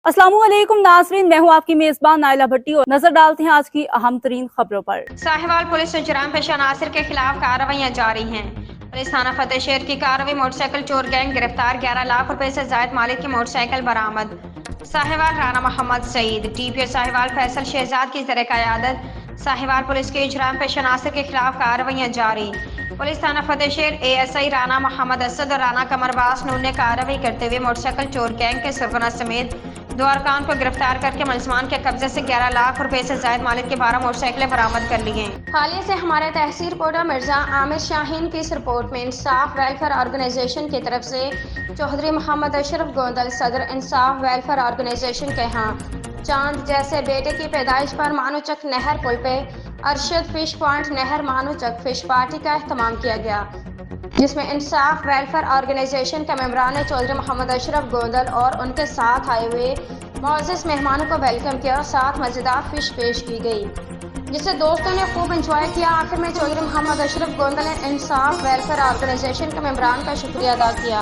अस्सलाम वालेकुम नाज़रीन, मैं हूँ आपकी मेज़बान नाइला भट्टी और नजर डालते हैं आज की अहम तरीन खबरों पर। साहिवाल पुलिस ने जुर्म पेशा अनासर के खिलाफ कार्रवाइयाँ जारी हैं। पुलिस थाना फतेह शहर की कार्रवाई, मोटरसाइकिल चोर गैंग गिरफ्तार, 11 लाख रुपए से जायद मालिक की मोटरसाइकिल बरामद। साहिवाल राना मोहम्मद सईद, डीपीओ साहिवाल फैसल शहजाद की ज़रिए क़यादत साहिवाल पुलिस के जुर्म पेशा अनासर के खिलाफ कार्रवाइयाँ जारी। पुलिस थाना फतेह शहर एएसआई राना मोहम्मद असद और राना कमरबास नून ने कार्रवाई करते हुए मोटरसाइकिल चोर गैंग के सरगना समेत 2 अरकान को गिरफ्तार करके मुलजमान के कब्जे से 11 लाख रुपए से जायद मालिक की 12 मोटरसाइकिलें बरामद कर ली हैं। हालिया से हमारे तहसील रिपोर्टर मिर्जा आमिर शाहीन की इस रिपोर्ट में इंसाफ वेलफेयर ऑर्गेनाइजेशन की तरफ से चौधरी मोहम्मद अशरफ गोंदल, सदर इंसाफ वेलफेयर ऑर्गेनाइजेशन के यहाँ चांद जैसे बेटे की पैदाइश पर मानोचक नहर पुल पे अरशद फिश पॉइंट नहर मानोचक फिश पार्टी का एहतमाम किया गया, जिसमें इंसाफ वेलफेयर ऑर्गेनाइजेशन के मेंबरान चौधरी मोहम्मद अशरफ गोंदल और उनके साथ आए हुए मुअज़्ज़ज़ मेहमानों को वेलकम किया और साथ मज़ेदार फिश पेश की गई, जिसे दोस्तों ने खूब एंजॉय किया। आखिर में चौधरी मोहम्मद अशरफ गोंदल ने इंसाफ वेलफेयर ऑर्गेनाइजेशन के मेंबरान का शुक्रिया अदा किया।